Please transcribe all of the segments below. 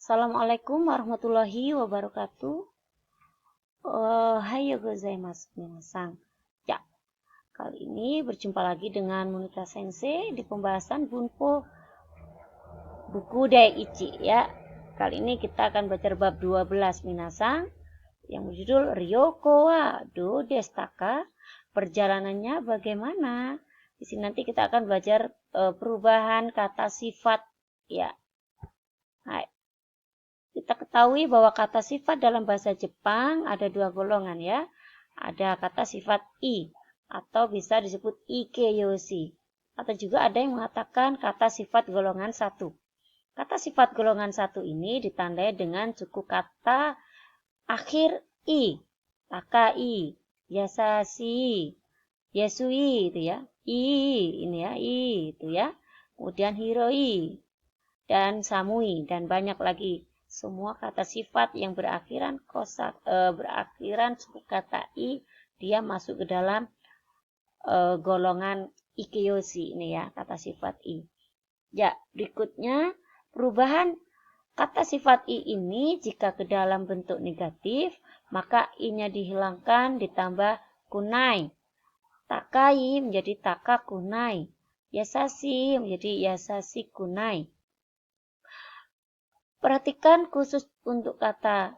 Assalamualaikum warahmatullahi wabarakatuh. Hayo gozaimasu minasan. Ya, kali ini berjumpa lagi dengan Monika Sensei di pembahasan Bunpo buku Daiichi ya. Kali ini kita akan belajar bab 12 minasan yang berjudul Ryoko wa do destaka? Perjalanannya bagaimana? Di sini nanti kita akan belajar perubahan kata sifat ya. Hai. Kita ketahui bahwa kata sifat dalam bahasa Jepang ada dua golongan ya. Ada kata sifat i atau bisa disebut ikeyoshi. Atau juga ada yang mengatakan kata sifat golongan satu. Kata sifat golongan satu ini ditandai dengan suku kata akhir i. Takai, yasashi, yasui itu ya. I ini ya, i itu ya. Kemudian hiroi dan samui dan banyak lagi. Semua kata sifat yang berakhiran suku kata i, dia masuk ke dalam golongan ikeyoshi ini ya, kata sifat i. Ya, berikutnya perubahan kata sifat i ini jika ke dalam bentuk negatif, maka i-nya dihilangkan ditambah kunai. Takai menjadi taka kunai. Yasashi menjadi yasashi kunai. Perhatikan khusus untuk kata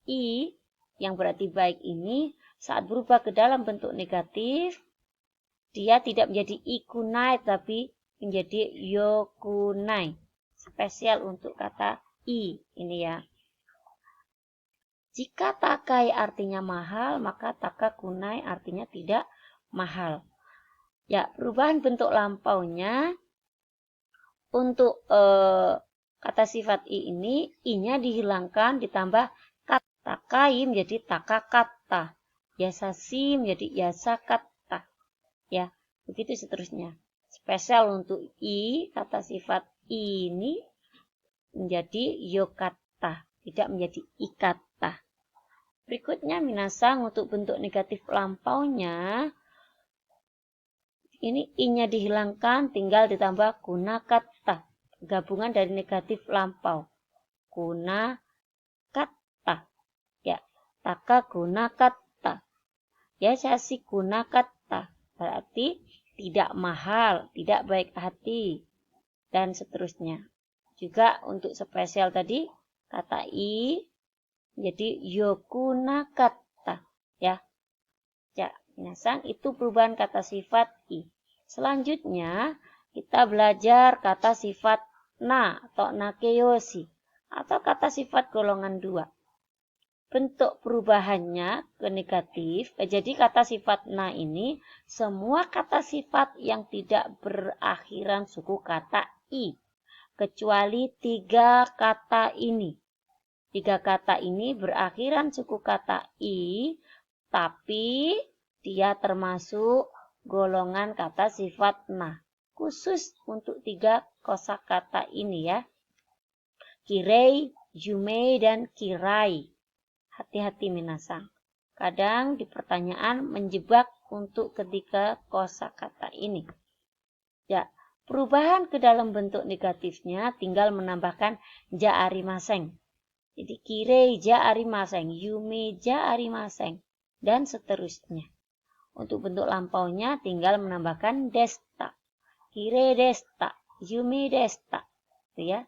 i yang berarti baik ini saat berubah ke dalam bentuk negatif, dia tidak menjadi ikunai tapi menjadi yokunai. Spesial untuk kata i ini ya. Jika takai artinya mahal, maka taka kunai artinya tidak mahal. Ya, perubahan bentuk lampaunya untuk kata sifat i ini, i-nya dihilangkan ditambah kata. Takai menjadi taka kata. Yasashi menjadi yasa kata. Ya, begitu seterusnya. Spesial untuk i, kata sifat i ini menjadi yokata, tidak menjadi ikata. Berikutnya minasang untuk bentuk negatif lampaunya. Ini i-nya dihilangkan, tinggal ditambah kunakata. Gabungan dari negatif lampau. Kuna kata. Ya, taka kuna kata. Yasashi kuna kata. Berarti tidak mahal, tidak baik hati. Dan seterusnya. Juga untuk spesial tadi, kata i jadi yokuna kata. Ya. Ya, minasang itu perubahan kata sifat i. Selanjutnya, kita belajar kata sifat na atau nakeyoshi atau kata sifat golongan 2. Bentuk perubahannya ke negatif. Jadi kata sifat na ini semua kata sifat yang tidak berakhiran suku kata i. Kecuali 3 kata ini. 3 kata ini berakhiran suku kata i. Tapi dia termasuk golongan kata sifat na. Khusus untuk 3 kosakata ini ya. Kirei, yumei, dan kirai. Hati-hati minasang. Kadang di pertanyaan menjebak untuk ketiga kosakata ini. Ya, perubahan ke dalam bentuk negatifnya tinggal menambahkan ja arimaseng. Jadi kirei ja arimaseng, yumei ja arimaseng, dan seterusnya. Untuk bentuk lampaunya tinggal menambahkan desta. Kirei desta, yumei desta. Itu ya.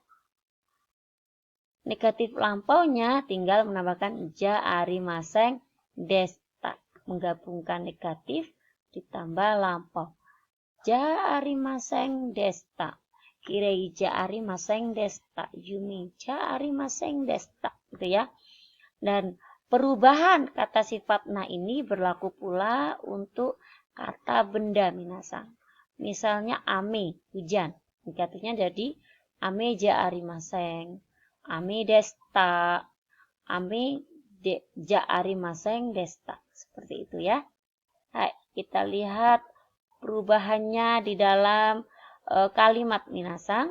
Negatif lampaunya tinggal menambahkan ja arimaseng desta. Menggabungkan negatif ditambah lampau. Ja arimaseng desta. Kirei ja arimaseng desta. Yumi ja arimaseng desta. Gitu ya. Dan perubahan kata sifat na ini berlaku pula untuk kata benda minasang. Misalnya ame, hujan. Negatifnya jadi ame ja arimaseng. Ame desta. Ame ja arimaseng desta. Seperti itu ya. Hai, kita lihat perubahannya di dalam kalimat minasang.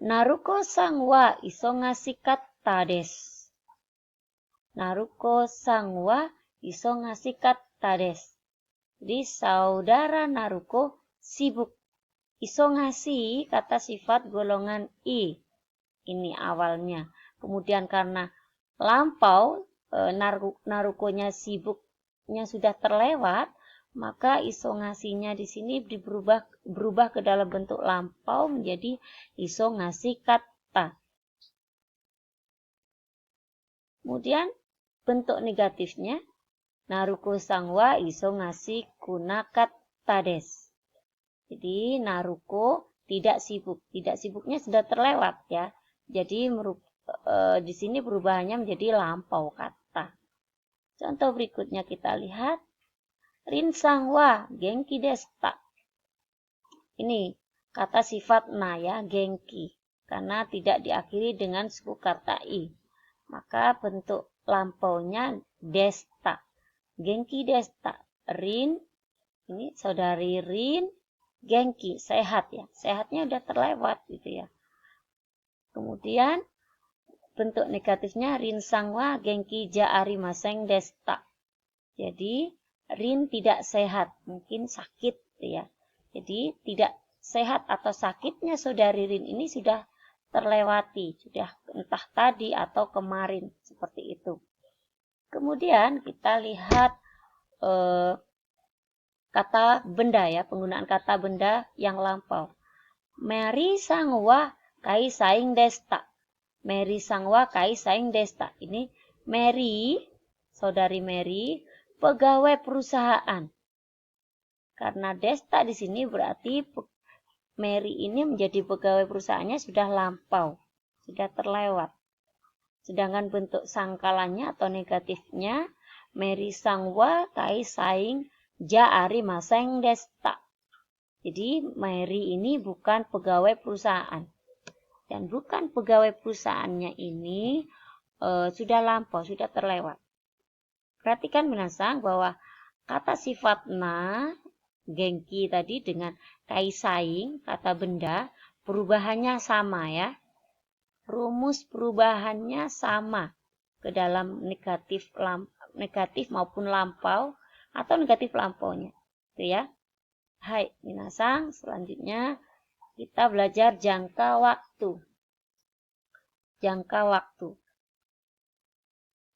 Naruko-san wa isongasi katta desu. Naruko-san wa isongasi katta desu. Jadi saudara Naruko sibuk. Isongasi kata sifat golongan i. Ini awalnya. Kemudian karena lampau, narukonya sibuknya sudah terlewat, maka isongasinya di sini berubah ke dalam bentuk lampau menjadi isongasi kata. Kemudian bentuk negatifnya, naruko sangwa isongasi kunakatta desu. Jadi naruko tidak sibuk. Tidak sibuknya sudah terlewat ya. Jadi di sini perubahannya menjadi lampau kata. Contoh berikutnya kita lihat. Rinsang wa genki desta. Ini kata sifat na ya, genki. Karena tidak diakhiri dengan suku kata i. Maka bentuk lampaunya desta. Genki desta. Rin, ini saudari Rin, genki, sehat ya. Sehatnya udah terlewat gitu ya. Kemudian bentuk negatifnya rinsang wa genki ja arimaseng desta. Jadi Rin tidak sehat, mungkin sakit ya. Jadi tidak sehat atau sakitnya saudari Rin ini sudah terlewati, sudah entah tadi atau kemarin seperti itu. Kemudian kita lihat kata benda ya, penggunaan kata benda yang lampau. Mary sangwa kai saing desta. Mary sangwa kai saing desta. Ini Mary, saudari Mary, pegawai perusahaan. Karena desta di sini berarti Mary ini menjadi pegawai perusahaannya sudah lampau, sudah terlewat. Sedangkan bentuk sangkalannya atau negatifnya, Mary sangwa kai saing ja arimaseng desta. Jadi Mary ini bukan pegawai perusahaan. Dan bukan pegawai perusahaannya ini sudah lampau, sudah terlewat. Perhatikan minasang bahwa kata sifat na, genki tadi dengan kai saing, kata benda, perubahannya sama ya. Rumus perubahannya sama ke dalam negatif maupun lampau atau negatif lampaunya. Itu ya. Hai, minasang, selanjutnya kita belajar jangka waktu. Jangka waktu.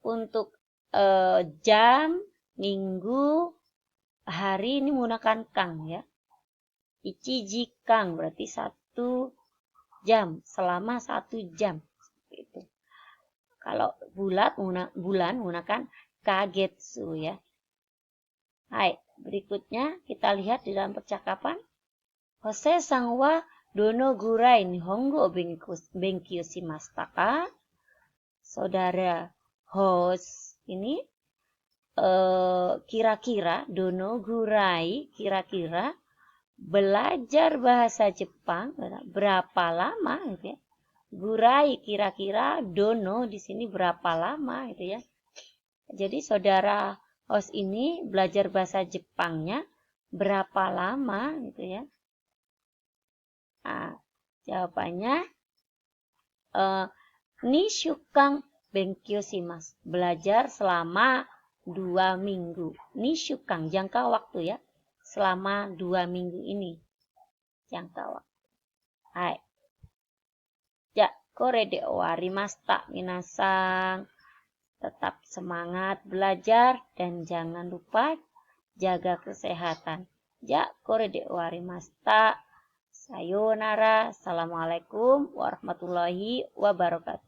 Untuk jam, minggu, hari ini menggunakan kang ya. Ichiji kang berarti 1 jam, selama 1 jam. Seperti itu. Kalau bulan menggunakan kagetsu ya. Hai, berikutnya kita lihat di dalam percakapan. Hose sang wa dono gurai nihongo benkyou shimashita ka? Saudara host ini kira-kira dono gurai, kira-kira belajar bahasa Jepang berapa lama gitu ya. Gurai kira-kira, dono di sini berapa lama gitu ya. Jadi saudara host ini belajar bahasa Jepangnya berapa lama gitu ya. Nah, jawabannya nishukang benkyou shimasu. Belajar selama 2 minggu. Nishukang, jangka waktu ya. Selama 2 minggu ini. Jangka waktu. Hai. Ja, kore de owarimashita minasang. Tetap semangat belajar dan jangan lupa jaga kesehatan. Ja, kore de owarimashita. Sayonara. Assalamualaikum warahmatullahi wabarakatuh.